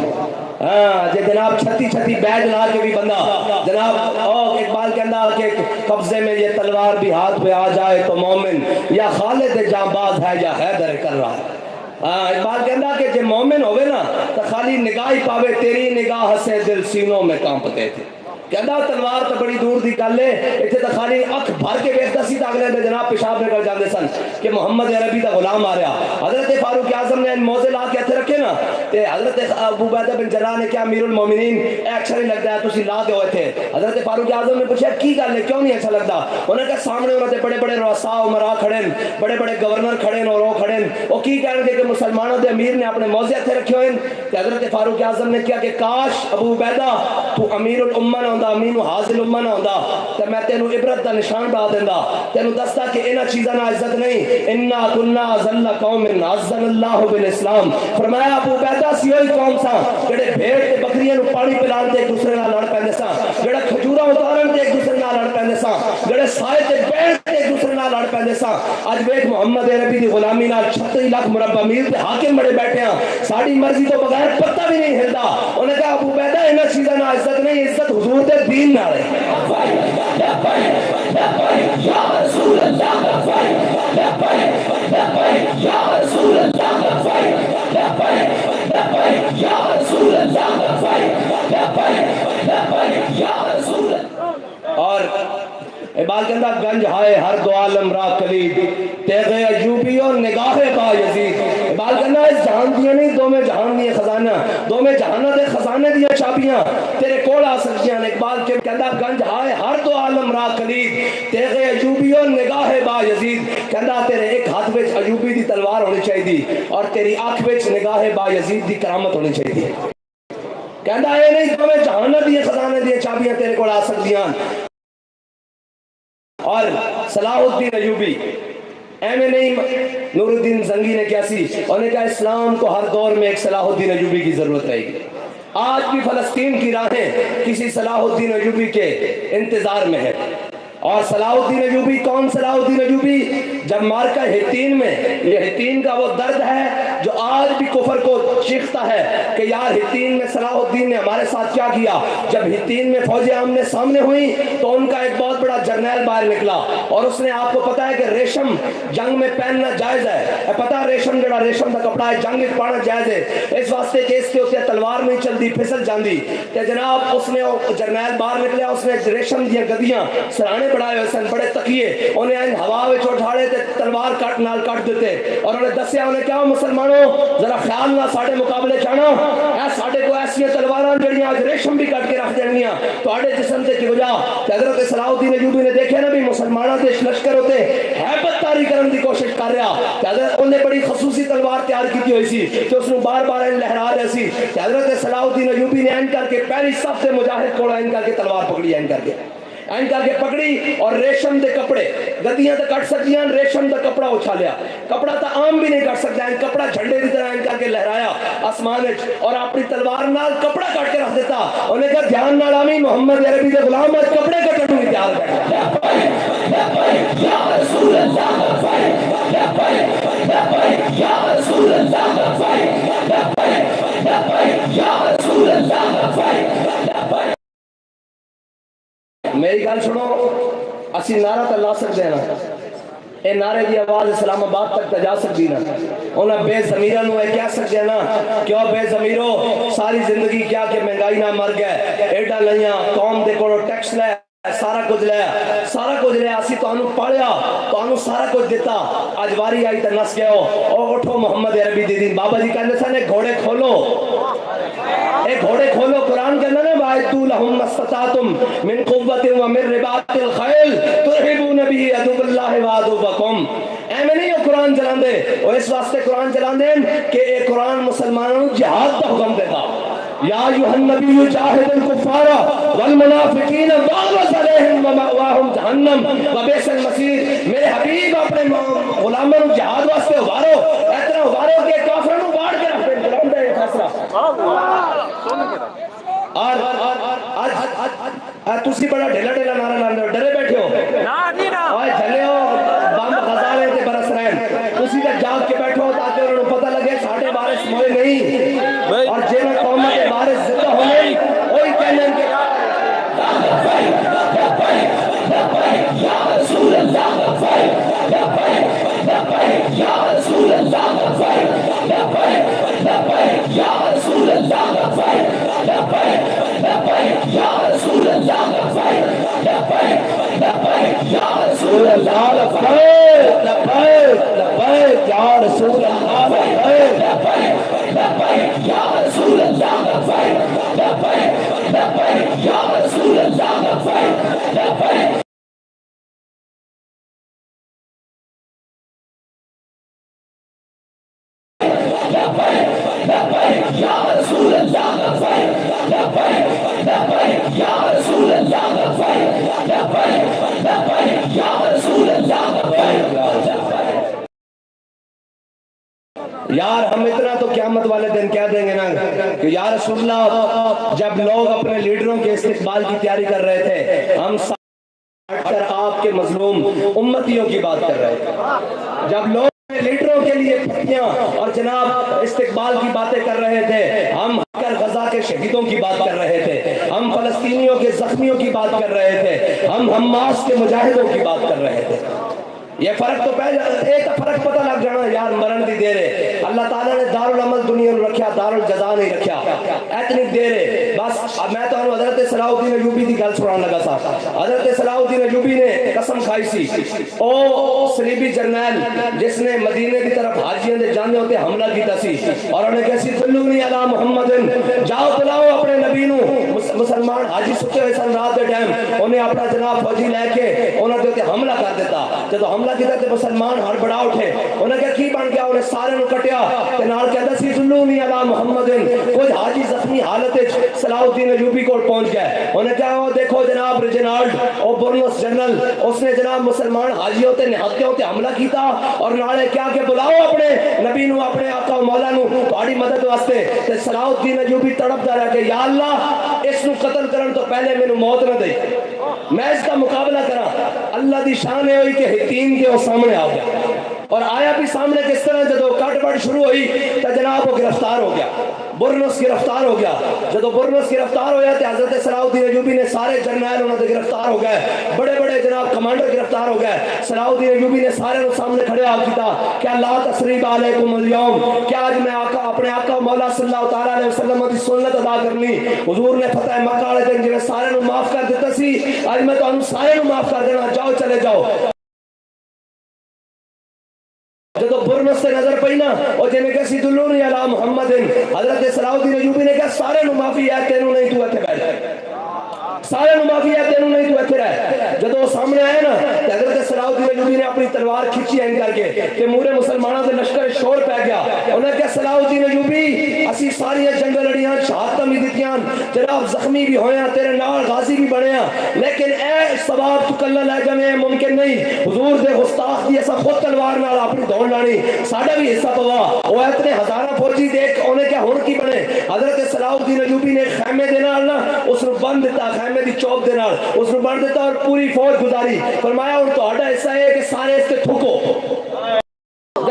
ہاں جے جناب 36 بیج لا کے بھی بندہ جناب اقبال کہندہ کہ قبضے میں یہ تلوار بھی ہاتھ پہ آ جائے تو مومن یا خالد جانباز ہے یا حیدر کر رہا ہے اقبال کہندہ کہ جے مومن ہوئے نا تو خالی نگاہ ہی پاوے تیری نگاہ سے دل سینوں میں کانپتے تھے کہندہ تلوار تو بڑی دور دی کر لے اتنے تو خالی اکھ بھر کے بیٹھتا سی تاک لے جناب پیشاب نکل جاندے سن کہ محمد عربی دا غلام آ رہا حضرت فاروق اعظم نے موزے لا کے ہتھے رکھے نا تے حضرت ابو عبیدہ بن جراح نے کیا امیر المومنین اے اچھا نہیں لگتا ہے تسی لا دے ہوئے تھے حضرت فاروق اعظم نے پوچھا کی گل ہے کیوں نہیں اچھا لگتا انہوں نے کہا سامنے انہوں نے بڑے بڑے رؤساء عمراء کھڑے بڑے بڑے گورنر کھڑے اور وہ کھڑے وہ کی کہنے گے کہ مسلمانوں دے امیر نے اپنے موزے ہتھے رکھے ہوئے تے حضرت فاروق اعظم نے کیا کہ کاش ابو عبیدہ تو امیر الامہ نہ ہوندا امین حاضر امہ نہ ہوندا تے میں تینوں عبرت دا نشان ڈا دیندا تینوں دستا کہ انہاں چیزاں نہ عزت نہیں انا کنا ذل قوم عزنا اللہ بالاسلام فرمایا ابو عبیدہ سی ہوئی قوم سا جڑے بھیڑ تے بکریاں نو پانی پلان تے ایک دوسرے نال لڑ پیندے سا جڑے کھجوراں اتارن تے ایک دوسرے نال لڑ پیندے سا جڑے سائے تے بیٹھ تے ایک دوسرے نال لڑ پیندے سا اج ویکھ محمد عربی دی غلامی نال 36 لاکھ مربع میل تے حاکم بڑے بیٹھے ہیں ساڈی مرضی تو بغیر پتہ بھی نہیں ہلدا انہوں نے کہا ابو عبیدہ انہاں چیزاں نال عزت نہیں عزت حضور دے دین نال ہے یا رسول اللہ یا رسول اللہ یا رسول اللہ یا رسول اللہ اور اقبال کے اندر گنج ہائے ہر دو عالم را کلید تیغ ایوبیوں نگاہ با یزید اقبال کے اندر اس جہان دیا نہیں دو میں جہان دیا خزانہ دو میں جہانہ دے خزانے دیا چابیاں تیرے کول آ سکتیاں اقبال کے اندر گنج ہائے ہر دو عالم را کلید تیغ ایوبیوں نگاہ با یزید کہندہ تیرے ایک ہاتھ وچ ایوبی دی تلوار ہونی چاہی دی اور تیری آنکھ وچ نگاہ با یزید دی کرامت ہونی چاہی دی کہندہ اے نہیں دو میں جہانہ دیا خزانے دیا چابیاں تیرے کول آ سکتیاں اور صلاح الدین ایوبی ایمیں نہیں نور الدین زنگی نے کیا سی انہوں نے کہا اسلام کو ہر دور میں ایک صلاح الدین ایوبی کی ضرورت رہے گی آج بھی فلسطین کی راہیں کسی صلاح الدین ایوبی کے انتظار میں ہے اور صلاح الدین ایوبی کون صلاح الدین ایوبی جب مارکہ ہتین میں یہ ہتین کا وہ درد ہے جو آج بھی کفر کو چیختا ہے کہ یار ہتین میں صلاح الدین نے ہمارے ساتھ کیا کیا جب ہتین میں فوجیں آمنے سامنے ہوئی تو ان کا ایک بہت بڑا جرنیل باہر نکلا اور اس نے آپ کو پتا ہے کہ ریشم جنگ میں پہننا جائز ہے پتا ریشم جڑا ریشم کا کپڑا ہے جنگ میں پانا جائز ہے اس واسطے کہ اس کے اسے تلوار نہیں چلتی پھسل جاندی کہ جناب اس نے جرنیل باہر نکلیا اس نے ریشم دیا گدیاں سرانے بڑھائے ہوئے سن بڑے تکیے انہیں ہوا میں اٹھاڑے تے تلوار کٹ نال کٹ دیتے اور انہیں دسیا انہیں کیا مسلمانوں ذرا خیال نہ ساڑھے مقابلے چانا اے ساڑھے کو ایسی تلواراں جڑیاں ریشم بھی کٹ کے رکھ دینیاں تو آڑے جسم تے کی وجہ کہ حضرت صلاح الدین ایوبی نے دیکھے نا بھی مسلمانوں تے لشکر ہوتے ہیبت تاری کرن دی کوشش کر رہا کہ حضرت انہیں بڑی خصوصی تلوار تیار کی ہوئی سی کہ اس نے بار بار لہرا رہے سی کہ حضرت صلاح الدین ایوبی نے این کر کے پہلی سب سے مجاہد کوڑا این کر کے تلوار پکڑی این کر کے پکڑی اور ریشم دے کپڑے گدیاں تے کٹ سکتیاں ریشم دا کپڑا اچھالیا کپڑا تا عام بھی نہیں کٹ سکتا ہے کپڑا جھنڈے دی طرح ان کر کے لہرایا آسمان وچ اور اپنی تلوار نال کپڑا کٹ کے رکھ دیتا انہوں نے کہا دھیان نال آمی محمد عربی دے غلام ہے کپڑے کٹن نوں تیار بیٹھا یا رسول اللہ یا رسول اللہ یا رسول اللہ میری گل سنو اسی نعرہ تے لا سکتے ہیں نا اے نعرے دی آواز اسلام آباد تک تے جا سکتی نا انہاں بے ضمیراں نو اے کہہ سکتے ہیں نا کیوں بے ضمیرو ساری زندگی کیا کہ مہنگائی نہ مر گئے ایڈا لیاں قوم دے کولوں ٹیکس لے سارا کچھ لیا اسی تانوں پالیا تانوں سارا کچھ دیتا اج واری آئی تے نس گئے او اٹھو محمد عربی دی دین بابا جی کہندے سن گھوڑے کھولو قرآن کہنا نا وَاعِدُّوا لَهُم مَّا اسْتَطَعْتُم مِّن قُوَّةٍ وَمِن رِّبَاطِ الْخَيْلِ تُرْهِبُونَ بِهِ عَدُوَّ اللَّهِ وَعَدُوَّكُمْ ایویں نہیں وہ قرآن چلاندے، وہ اس واسطے قرآن چلاندے کہ اے قرآن مسلمانوں جہاد کا حکم دیتا، یا ایھا النبی جاہد الکفار والمنافقین واغلظ علیہم ومأواہم جہنم وبئس المصیر۔ میرے حبیب اپنے غلاموں جہاد واسطے ابھارو، اتنا ابھارو کہ کافروں کو باڑ کے رکھ دیں، قرآن کا یہ فیصلہ۔ اور تسی بڑا ڈھیلا ڈھیلا نعرہ لاندے ہو، ڈرے بیٹھے ہو اوئے جھلے ہو بم غزالے تے برس رہے ہیں، تسی تے جاگ کے بیٹھو تاکہ انہوں نے پتہ لگے ساڑھے وارث موئے نہیں، اور جنہوں قوموں کے وارث زندہ ہونے وہی کہنے ان کے یا رسول اللہ لبیک لبیک یا رسول اللہ لبیک لبیک لبیک یا رسول اللہ لبیک لبیک لبیک یا رسول اللہ لبیک لبیک لبیک یا رسول اللہ لبیک لبیک لبیک یا رسول اللہ لبیک لبیک لبیک یا رسول اللہ لبیک لبیک لبیک یا رسول اللہ لبیک لبیک۔ یا رسول اللہ لبیک لبیک لبیک یا رسول اللہ لبیک لبیک لبیک یا رسول اللہ لبیک۔ یار ہم اتنا تو قیامت والے دن کہہ دیں گے نا کہ یا رسول اللہ جب لوگ اپنے لیڈروں کے استقبال کی تیاری کر رہے تھے ہم ہٹ کر آپ کے مظلوم امتیوں کی بات کر رہے تھے، جب لوگ لیڈروں کے لیے پھٹیاں اور جناب استقبال کی باتیں کر رہے تھے ہم ہٹ کر غزہ کے شہیدوں کی بات کر رہے تھے، ہم فلسطینیوں کے زخمیوں کی بات کر رہے تھے، ہم حماس کے مجاہدوں کی بات کر رہے تھے۔ یہ فرق تو ایک فرق پتہ لگ جانا یار مرن دی دیر ہے، اللہ تعالیٰ نے دارالعمل دنیا میں رکھیا، دارالجزا نہیں رکھیا، اتنی دیر ہے بس۔ اب میں تو حضرت صلاح الدین ایوبی دی گل سنان لگا سا، حضرت صلاح الدین ایوبی نے قسم کھائی سی او صلیبی جرنیل جس نے مدینے کی طرف حاجیاں دے جانے ہوتے حملہ کیتا سی اور انہیں کہسی دلونی علی محمد، جاؤ بلاؤ اپنے نبی نو۔ مسلمان حاجی ستے ہوئے سن رات دے ٹائم انہیں اپنا جناب فوجی لے کے انہوں نے حملہ کر دیتا، جب حملہ کیتا تے مسلمان ہر بڑا اٹھے، انہیں کہا کی بن گیا، انہیں سارے نو کٹیا تے نال کہتا سی دلونی علی محمد۔ کچھ حاجی زخمی حالت صلاح الدین ایوبی کو پہنچ گئے، انہیں کہا وہ دیکھو جناب ریجنالڈ او برنس جنرل اس نے جناب مسلمان حاجیوں تے نہتیوں تے حملہ کیتا اور نالے کیا کہ بلاؤ اپنے نبی نو اپنے آقا و مولا نو تہاڈی مدد واسطے۔ تے صلاح الدین ایوبی تڑپدا رہا کہ یا اللہ اس نو قتل کرن تو پہلے مینوں موت نہ دے، میں اس کا مقابلہ کراں۔ اللہ دی شان ہے ہوئی کہ ہتین کے وہ سامنے آ گیا اور آیا بھی سامنے کس طرح جدو کٹ پٹ شروع ہوئی تو جناب وہ گرفتار ہو گیا، برنس گرفتار ہو گیا۔ جدو برنس گرفتار ہویا تو حضرت صلاح الدین ایوبی نے سارے جرنیل انہوں نے گرفتار ہو گئے، بڑے بڑے جناب کمانڈر گرفتار ہو گئے۔ صلاح الدین ایوبی نے سارے لوگ سامنے کھڑے آ کیتا کہ اللہ تسریب علیکم اليوم، کیا آج میں اپنے آقا مولا صلی اللہ تعالیٰ علیہ وسلم کی سنت ادا کرنی۔ حضور نے فتح مکہ والے دن جنہیں سارے لوگ معاف کر دیتا سی، آج میں تو سارے لوگ معاف کر دینا، جاؤ چلے جاؤ۔ جدو برنس سے نظر پئی نا اور جنہیں کہا سی دلونی علی محمد، حضرت صلاح الدین ایوبی نے کہا سارے نو معافی ہے تینوں نہیں تو ایتھے بیٹھ، سارے نو معافی ہے تینوں نہیں تو ایتھے رہ۔ جدو سامنے آئے نا تو حضرت صلاح الدین ایوبی نے اپنی تلوار کھچی این کر کے کہ مورے مسلمانوں سے لشکر شور پہ گیا، انہیں کہا صلاح الدین ایوبی اسی ساری جنگ لڑیاں شہادتاں بھی دتیاں جناب زخمی بھی ہویا تیرے نال غازی بھی بنیا، لیکن اے ثواب تو کلا لے جانے ممکن نہیں۔ حضور دے گستاخ دی ایسا خود تلوار نال اپنی دوڑ لانی ساڈا بھی حصہ پوا۔ وہ اتنے ہزاراں فوجی دیکھ انہیں کیا ہن کی بنے، حضرت صلاح الدین ایوبی نے خیمے دے نال نا اس نو بند دیتا، خیمے دی چوک دے نال اس نو بند دیتا اور پوری فوج گزاری، فرمایا ہن تہاڈا حصہ ہے کہ سارے اس تے تھکو۔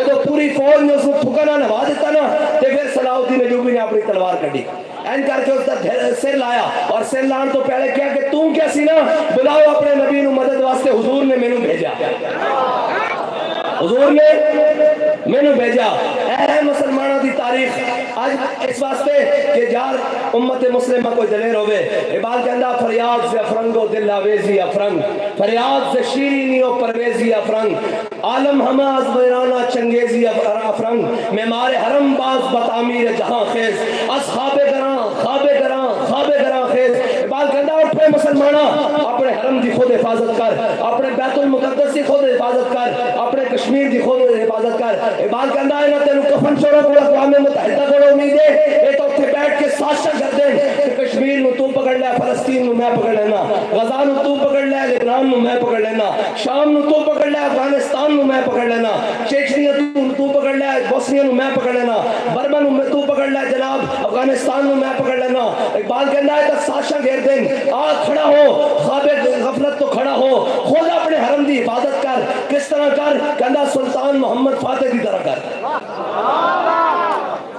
جب پوری فوج نے اس کو تھکنا نوا دیتا نا تو پھر صلاح الدین ایوبی نے اپنی تلوار کٹی این کر کے اس کا سر لایا اور سر لان تو پہلے کیا کہ تم کیا سی نا بلاؤ اپنے نبی نو مدد واسطے، حضور نے مینوں بھیجا، حضور نے مینوں بھیجا۔ اے مسلمانوں دی تاریخ آج اس واسطے کہ یار امت مسلمہ کوئی دلیر ہوئے، اقبال کہندا فریاد سے افرنگ و دل آویزی افرنگ، فریاد سے شیرینی و پرویزی افرنگ، عالم ہمہ از ویرانہ چنگیزی افرنگ، معمار حرم باز بتعمیر جہاں خیز، از خواب گراں خواب گراں خواب گراں خیز۔ اقبال کہندا اٹھے مسلمانہ اپنے حرم دی خود حفاظت کر، اپنے بیت المقدس دی خود حفاظت کر، اپنے کشمیر دی خود حفاظت کر۔ اقبال کہندا ہے نا تینوں کفن چوروں کو اقوام متحدہ کو امید ہے، اے تو اتنے بیٹھ کے سازشاں کر دیں کہ کشمیر نو تو پکڑ لے، فلسطین نو میں پکڑ لینا، غزہ نو تو پکڑ لے، لبنان نو میں پکڑ لینا، شام نو تو پکڑ لے، افغانستان نو میں پکڑ لینا، چیچنیا تو پکڑ لے، بوسنیا نو میں پکڑ لینا، برما نو تو پکڑ لے جناب، افغانستان نو میں پکڑ لینا۔ اقبال کہندا ہے تو سازشاں گھیر دیں، آ کھڑا ہو، خواب غفلت تو کھڑا ہو، خود اپنے حرم دی حفاظت کر۔ کس طرح کر؟ کہندا سلطان محمد فاتح دی طرح کر۔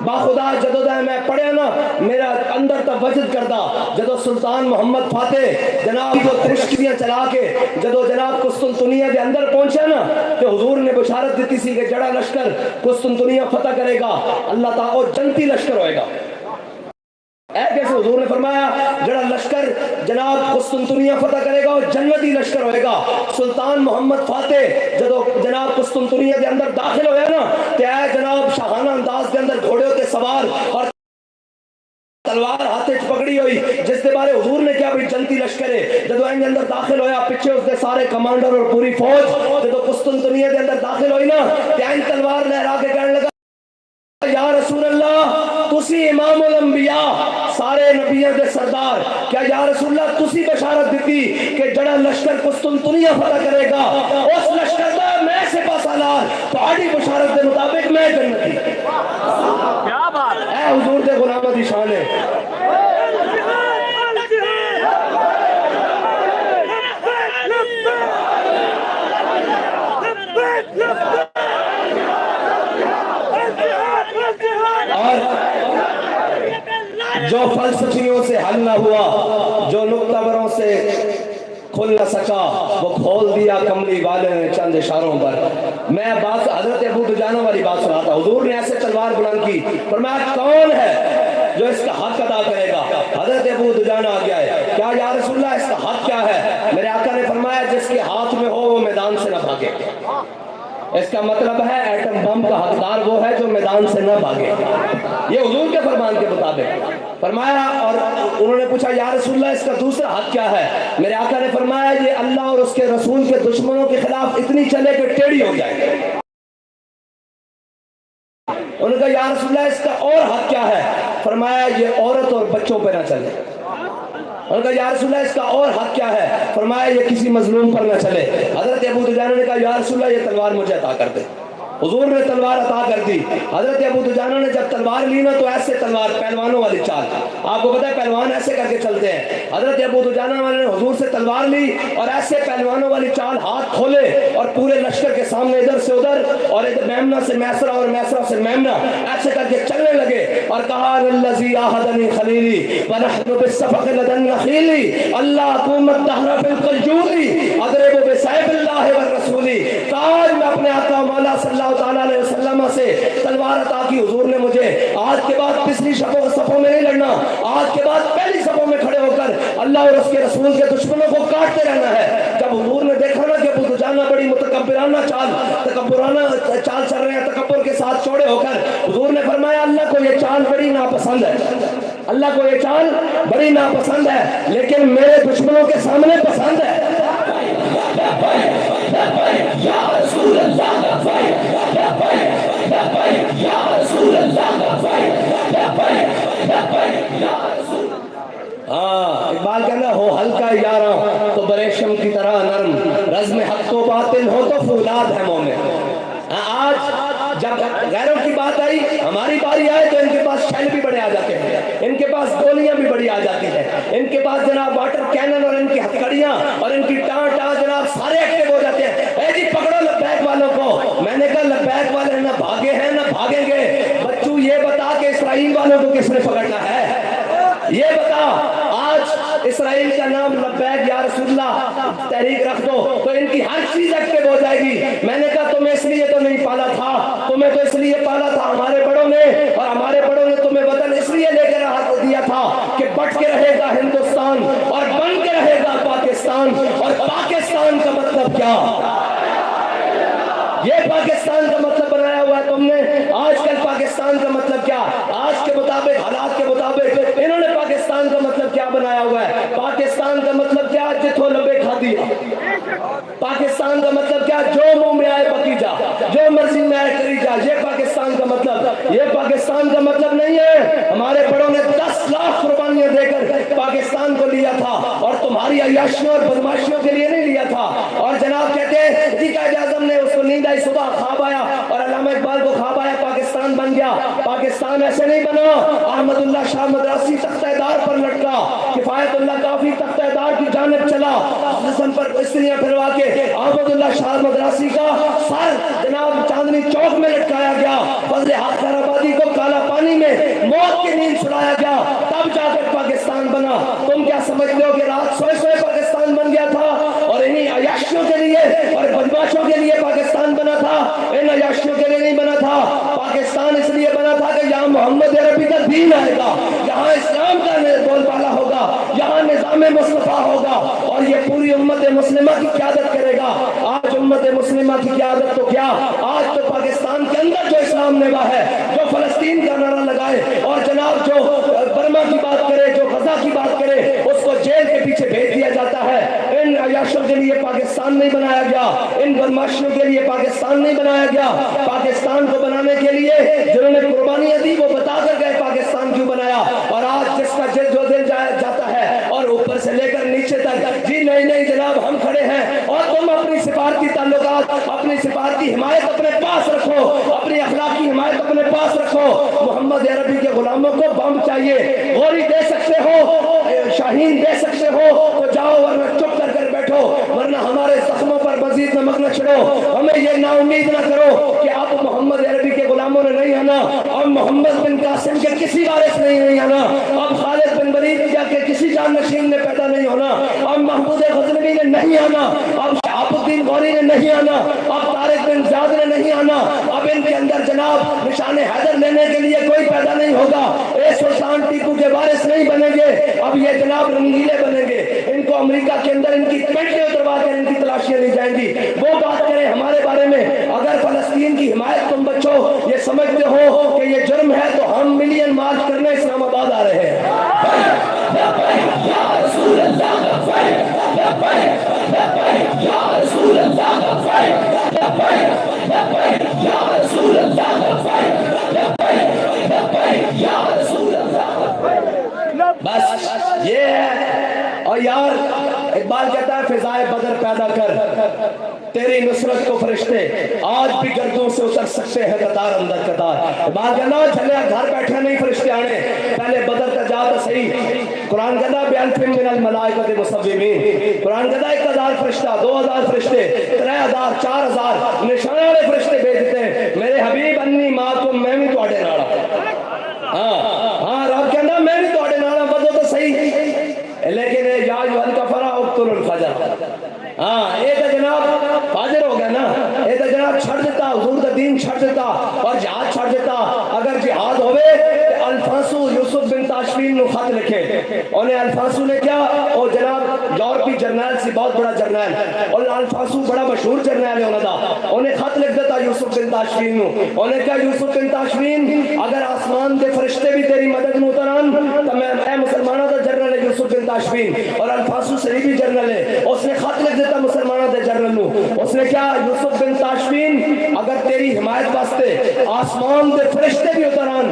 باخدا جدو دا میں پڑھیا نا میرا اندر تا وجد کردا، جدو سلطان محمد فاتح جناب کو خشکیاں چلا کے جدو جناب قسطنطنیہ دے اندر پہنچا نا کہ حضور نے بشارت دیتی سی کہ جڑا لشکر قسطنطنیہ فتح کرے گا اللہ تعالیٰ وہ جنتی لشکر ہوئے گا۔ اے کیسے حضور نے فرمایا جڑا لشکر جناب قسطنطنیہ فتح کرے گا وہ جنتی لشکر ہوئے گا۔ سلطان محمد فاتح جدو جناب قسطنطنیہ دے اندر داخل ہویا نا تے اے جناب شاہانہ انداز دے اندر گھوڑے ہوتے سوار اور تلوار ہاتھے پکڑی ہوئی، جس کے بارے حضور نے کیا بھی جنتی لشکر ہے۔ جدو ان اندر داخل ہویا پیچھے اس دے سارے کمانڈر اور پوری فوج جدو قسطنطنیہ دے اندر داخل ہوئی نا تے ان تلوار لہرا کے کہنے لگا یا رسول اللہ تسی امام الانبیاء سارے نبیوں دے سردار، کیا یا رسول اللہ تسی بشارت دیتی کہ جڑا لشکر قسطنطنیہ فتح کرے گا اس لشکر دا میں سپہ سالار تہاڈی بشارت دے مطابق میں جنتی۔ کیا بات اے حضور دے غلاماں دی شان ہے۔ اور جو فلسفیوں سے حل نہ ہوا، جو نقطہ بروں سے کھل نہ سکا، وہ کھول دیا کملی والے نے چند اشاروں پر۔ میں بات حضرت ابو دجانہ والی بات سنا تھا، حضور نے ایسے تلوار بلند کی، فرمایا کون ہے جو اس کا حق ادا کرے گا؟ حضرت ابو دجانہ آ گیا ہے، کیا یا رسول اللہ اس کا حق کیا ہے؟ میرے آقا نے فرمایا جس کے ہاتھ میں ہو وہ میدان سے نہ بھاگے۔ اس کا مطلب ہے ایٹم بم کا حقدار وہ ہے جو میدان سے نہ بھاگے، یہ حضور کے فرمان کے مطابق فرمایا۔ اور انہوں نے پوچھا یا رسول اللہ اس کا دوسرا حق کیا ہے؟ میرے آقا نے فرمایا یہ اللہ اور اس کے رسول کے دشمنوں کے خلاف اتنی چلے کہ ٹیڑھی ہو جائے۔ انہوں نے کہا یا رسول اللہ اس کا اور حق کیا ہے؟ فرمایا یہ عورت اور بچوں پہ نہ چلے۔ انہوں نے کہا یا رسول اللہ اس کا اور حق کیا ہے؟ فرمایا یہ کسی مظلوم پر نہ چلے۔ حضرت ابو دجانہ نے کہا یا رسول اللہ یہ تلوار مجھے عطا کر دے۔ حضور نے تلوار عطا کر دی۔ حضرت ابو دجانہ نے جب تلوار لی نا تو ایسے تلوار پہلوانوں والی چال، آپ کو پتہ ہے پہلوان ایسے کر کے چلتے ہیں۔ حضرت ابو دجانہ والے نے حضور سے تلوار لی اور ایسے پہلوانوں والی چال ہاتھ کھولے اور پورے لشکر کے سامنے ادھر سے ادھر اور ادھر میمنہ سے میسرہ اور میسرہ سے میمنہ ایسے کر کے چلنے لگے اور کہا الذی عاہدنی خلیلی ونحن بالصفق لدى النخیل اللہ حکومت دہر بالقلجولی اضرب بسیف اللہ والرسول۔ کاج میں اپنے آقا مولا صلی اللہ تعالیٰ علیہ وسلم سے تلوار عطا کی حضور نے مجھے، آج کے بعد پچھلی صفوں میں نہیں لڑنا، آج کے بعد پہلی صفوں میں کھڑے ہو کر اللہ اور اس کے رسول کے دشمنوں کو کاٹتے رہنا ہے۔ جب حضور نے دیکھا نا کہ ابو دجانہ بڑی متکبرانہ تکبرانہ چال چل رہے ہیں، تکبر کے ساتھ چوڑے ہو کر، حضور نے فرمایا اللہ کو یہ چال بڑی ناپسند ہے، اللہ کو یہ چال بڑی ناپسند ہے، لیکن میرے دشمنوں کے سامنے پسند ہے۔ یا رسول اللہ یا رسول اللہ۔ ہاں اقبال کہنا ہو ہلکا یاراں تو بریشم کی طرح نرم، رزم حق تو باطل ہو تو فولاد ہے مومن۔ آج جب غیروں کی بات آئی، ہماری باری آئے تو ان کے پاس شیل بھی بڑے آ جاتے ہیں، ان کے پاس گولیاں بھی بڑی آ جاتی ہیں، ان کے پاس جناب واٹر کینن اور ان کی ہتھکڑیاں اور ان کی ٹان جناب سارے ایکٹیو ہو جاتے ہیں۔ اے جی پکڑو لبیک والوں کو۔ میں نے کہا لبیک والے نہ بھاگے ہیں نہ بھاگیں گے، بچوں یہ بتا کہ اسرائیل والوں کو کس نے پکڑنا ہے، یہ بتا۔ آج اسرائیل کا نام لبیک یا رسول اللہ تحریک رکھ دو تو ان کی ہر چیز ایکٹیو ہو جائے گی۔ میں نے کہا تمہیں اس لیے تو نہیں پالا تھا، تمہیں تو اس لیے پالا تھا ہمارے بڑوں نے، اور ہمارے بڑوں نے تمہیں وطن اس لیے لے کر دیا تھا کہ بٹ کے رہے گا ہندوستان اور بن کے رہے گا پاکستان۔ اور پاکستان کا مطلب کیا؟ یہ پاکستان کا مطلب بنایا ہوا ہے تم نے۔ آج کل پاکستان کا مطلب کیا؟ آج کے مطابق حالات کے مطابق انہوں نے پاکستان کا مطلب کیا بنایا ہوا ہے؟ پاکستان کا مطلب کیا؟ جتھوں لبے کھادی کری جا، یہ پاکستان کا مطلب، یہ پاکستان کا مطلب نہیں ہے۔ ہمارے بڑوں نے 10 لاکھ قربانیاں دے کر پاکستان کو لیا تھا، اور تمہاری عیاشیوں اور بدماشیوں کے لیے نہیں لیا تھا۔ اور جناب کہتے ہیں جی قائد اعظم نے اس کو نیند آئی، صبح خواب آیا، اور علامہ اقبال کو خواب آیا پاکستان بن گیا۔ پاکستان ایسے نہیں بنا۔ احمد اللہ شاہ مدراسی تختہ دار پر لٹکا، کفایت اللہ کافی تختہ دار کی جانب چلا، حسن پر استریاں پھروا کے احمد اللہ شاہ مدراسی کا سر جناب چاندنی چوک میں لٹکایا گیا، فضل حق آبادی کو کالا پانی میں موت کی نیند چھڑایا گیا، تب جا کر پاکستان بنا۔ تم کیا سمجھتے ہو کہ رات سوئے سوئے پاکستان بن گیا تھا؟ اور انہی عیاشیوں کے لیے اور بدماشوں کے لیے پاکستان بنا تھا، ان عیاشیوں کے لیے نہیں بنا تھا۔ پاکستان اس لیے بنا تھا کہ یہاں محمد عربی کا دین آئے گا، یہاں اسلام کا بول بالا ہوگا، یہاں نظام مصطفیٰ ہوگا، اور یہ پوری امت مسلمہ کی قیادت کرے گا۔ آج امت مسلمہ کی قیادت تو کیا، آج تو پاکستان کے اندر جو اسلام نوا ہے، جو فلسطین کا نعرہ لگائے اور جناب جو برما کی بات کرے، جو غزہ کی بات کرے، اس کو جیل کے پیچھے بھیج دیا جاتا ہے۔ ان عیاشوں کے لیے پاکستان نہیں بنایا گیا، ان بدماشیوں کے لیے پاکستان نہیں بنایا گیا۔ پاکستان کو بنانے کے لیے جنہوں نے قربانیاں دی وہ بتا کر گئے پاکستان کیوں بنایا۔ اور آج جس کا جو دل جاتا ہے اور اوپر سے لے کر نیچے تک جی نہیں نہیں جناب ہم کھڑے ہیں، اور تم اپنی سفارتی تعلقات، اپنی سفارتی حمایت اپنے پاس رکھو، اپنی اخلاقی حمایت اپنے پاس رکھو۔ محمد عربی کے غلاموں کو بم چاہیے، غوری دے سکتے ہو، شاہین دے سکتے ہو تو جاؤ، ورنہ چپ کر بیٹھو، ورنہ ہمارے زخموں پر مزید نمک نہ چھڑو۔ ہمیں یہ نا امید نہ کرو کہ اب محمد عربی کے غلاموں نے نہیں آنا، اب محمد بن قاسم کے کسی وارث نے نہیں آنا، اب خالد بن ولید کے کسی جانشین نے پیدا نہیں ہونا، اب محمود غزنوی نے نہیں آنا، اب شہاب الدین غوری نے نہیں آنا، اب طارق بن زیاد نے نہیں آنا، اب ان کے اندر جناب نشان حیدر لینے کے لیے کوئی پیدا نہیں ہوگا، اے سلطان ٹیپو کے وارث نہیں بنیں گے، اب یہ جناب رنگیلے بنیں گے۔ ان کو امریکہ کے اندر ان کی پینٹیں اتروا کر ان کی تلاشیاں لی جائیں گی۔ وہ بات کریں ہمارے بارے میں، اگر فلسطین کی حمایت تم بچو یہ سمجھتے ہو کہ یہ جرم ہے تو ہم ملین مارچ کرنے اسلام آباد آ رہے ہیں۔ بس یہ ہے۔ اور یار اقبال کہتا ہے فضائے بدر پیدا کر، تیری نصرت کو فرشتے آج بھی گردوں سے اتر سکتے ہیں قطار اندر قطار۔ اقبال کہنا چلے گھر بیٹھے نہیں فرشتے آنے، پہلے بدر کا جا تو صحیح۔ قرآن کہتا بِأَلْفٍ مِّنَ الْمَلَائِكَةِ مُصَوِّمِينَ، قرآن کہتا 1000 فرشتہ، 2000 فرشتے، 3000 4000 نشان والے فرشتے بھیجتے ہیں۔ میرے حبیب انی معکم، میں بھی تواڈے نال ہاں رب کہنا میں بھی تواڈے نال بدو تو صحیح، لیکن یا ایھا الکفرہ اقتلوا الفجر، ہاں یہ تو جناب فاجر ہو گیا نا، یہ تو جناب چھڑ دیتا، حضور کا دین چھڑ دیتا اور جہاد چھڑ دیتا۔ اگر جہاد ہوئے تو الفانسو یوسف بن تاشفین نے خط لکھے، انہیں الفانسو نے کیا، وہ جناب یورپی جرنیل سی، بہت بڑا جرنیل، اور الفانسو بڑا مشہور جرنیل ہے انہوں دا، انہیں خط لکھ دیتا یوسف بن تاشفین نو، انہیں کہا یوسف بن تاشفین اگر آسمان دے فرشتے بھی تیری مدد نو اتران تو میں اے مسلمانہ دا جرنل ہے یوسف بن تاشفین، اور الفانسو صلیبی جرنل ہے، اس نے خط لکھ دیتا مسلمانہ دے جرنل نو، اس نے کیا یوسف بن تاشفین اگر تیری حمایت واسطے آسمان دے فرشتے بھی اتران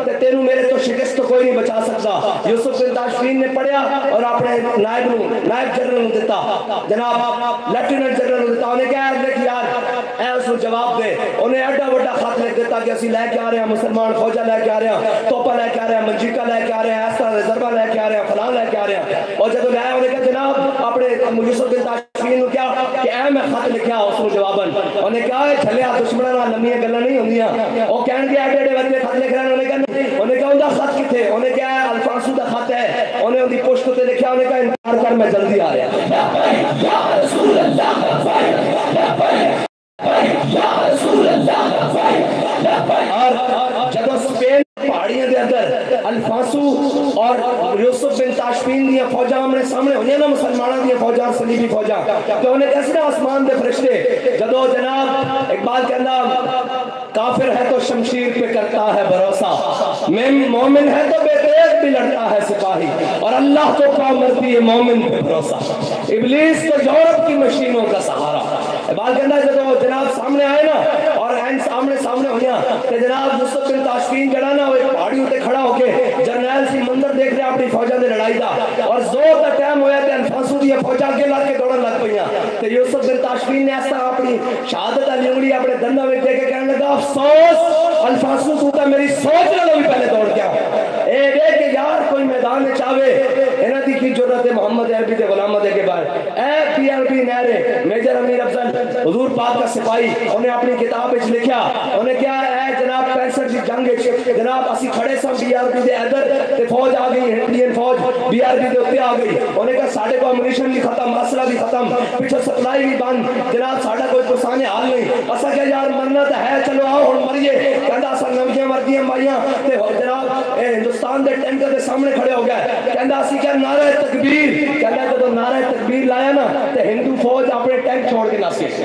تو تینوں میرے تو شکست تو کوئی نہیں بچا سکتا۔ یوسف بن تاشفین نے پڑھیا اور اپنے نائب جنرل نو دیتا، جناب لیفٹیننٹ جنرل نو دیتا، انہیں کہا لکھ یار اے اس کو جواب دے، انہیں ایڈا بڑا خط لکھ دیتا کہ اسی لے کے آ رہے ہیں مسلمان فوجہ لے کے آ رہے ہیں، توپا لے کے آ رہے ہیں، منجیکا لے کے آ رہے ہیں، اس طرح ضربہ لے کے آ رہے ہیں، فلاں لے کے آ رہے ہیں، اور جب لے انہیں کہا جناب اپنے یوسف بن تاشفین کیا کہ اے میں خط لکھیا اس کو جواباً، انہیں کہا چلیا دشمنوں نال لمبیاں گلاں نہیں ہوندیاں، وہ کہن گے ایڈے ایڈے بندے خط لکھ رہے ہیں، انہیں کہا ان دا خط کتے، انہیں کہا الفانسو دا خط ہے، انہیں ان دی پشت تے لکھیا، انہیں کہا انکار کر میں جلدی آ رہا یا رسول اللہ یا رسول اللہ۔ اور جب اسپین پہاڑیاں دے اندر الفانسو اور یوسف بن تاشفین دیا فوجاں ہمارے سامنے ہوئی نا، مسلمانوں دیا فوجاں صلیبی فوجاں، تو انہیں کیسے نا آسمان دے فرشتے جدو جناب اقبال کہنا کافر ہے تو شمشیر پہ کرتا ہے بھروسہ، مومن ہے تو بے تیغ بھی لڑتا ہے سپاہی، اور اللہ تو پا مرتی ہے مومن پہ بھروسہ، ابلیس تو یورپ کی مشینوں کا سہارا، اقبال کہنا جب جناب سامنے آئے نا اور این سامنے ہویا کہ جناب یوسف بن تاشفین جڑا نا وہ ایک پہاڑی ہوتے کھڑا ہو کے جرنیل سی منظر دیکھ رہے اپنی فوجاں دے لڑائی دا اور زور دا ٹائم ہویا تے انفاسو دی فوجاں کے لگ کے دوڑن لگ پئیاں تے یوسف بن تاشفین نے ایسا اپنی شہادت علی انگلی اپنے دنداں وچ دے کے کہنے لگا افسوس الفاسو تو تے میری سوچ نالوں بھی پہلے دوڑ گیا اے دے کہ یار کوئی میدان میں چاہے انہاں دی کی ضرورت ہے محمد عربی دے غلامہ دے کے بعد اے پی آر بی نہرے میجر امیر افضل حضور پاک کا سپاہی انہیں اپنی کتاب وچ لکھیا انہیں کیا ہے جناب 65 دی جنگ وچ جناب اسی کھڑے سن بی آر بی دے ادھر تے فوج آ گئی انڈین فوج بی آر بی دے اوتے آ گئی انہیں کہا ساڈے کو امونیشن بھی ختم مسئلہ بھی ختم پیچھے سپلائی بھی بند جناب ساڈا کوئی پرسانے حال نہیں اسا کہ یار مرنا تے ہے چلو آؤ ہن مریے کہندا اسا نویاں مردیاں مائیاں تے جناب ہندوستان دے ٹینک دے سامنے کھڑے ہو گئے کہندا اسی کیا نعرہ تکبیر کہندا جب نعرہ تکبیر لایا نا تے ہندو فوج اپنے ٹینک چھوڑ کے نس گئی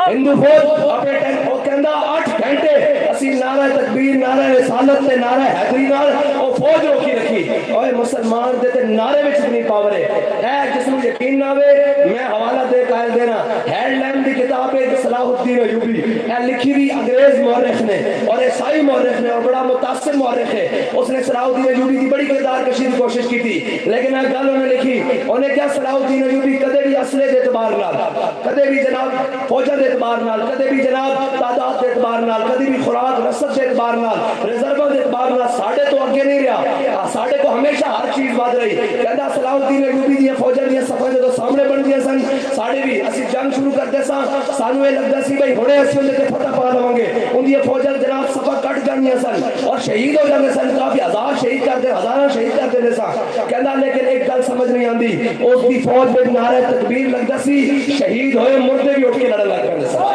ہندو فوج اپنے ٹینک وہ کہندا 8 گھنٹے اسی نعرہ تکبیر نعرہ رسالت تے نعرہ حیدری نال او فوج روکی رکھی اوے مسلمان دے تے نعرے وچ اتنی پاور ہے اے جس نوں یقین نہ ہوے میں حوالہ دے قائل دینا ہیڈ لائن دی کتاب ہے صلاح الدین ایوبی اے لکھی ہوئی انگریز مورخ نے اور عیسائی مورخ نے اور بڑا متاثر مورخ ہے اس نے صلاح الدین ایوبی کی بڑی کردار کشی کی کوشش کی تھی لیکن ایک گل انہوں نے لکھی انہیں کیا صلاح الدین ایوبی کدے بھی اسلحے دے اعتبار نال کدے بھی جناب فوجاں دے اعتبار نال کدے بھی جناب تعداد دے اعتبار نال کدے بھی خوراک رسد دے اعتبار نال ریزرواں دے اعتبار نال ساڈے تو اگے نہیں رہا ساڈے کو ہمیشہ ہر چیز ود رہی کہندا صلاح الدین ایوبی دی فوجاں دی صفاں جو سامنے بندیاں سن ساڈے بھی اسی جنگ شروع کرتے سان سانو اے لگدا سی بھئی ہنے اسی اندے تے فتح پا لواں گے ان دی فوجاں جناب صفاں کٹ جانیاں سن اور شہید ہو جاندے سن کافی ہزار شہید کرتے ہزاراں شہید کرتے نے سن کہندا لیکن ایک گل سمجھ نہیں آندی اس دی فوج وچ نعرہ تکبیر لگدا سی شہید ہوئے مردے بھی اٹھ کے لڑن لگ پے سن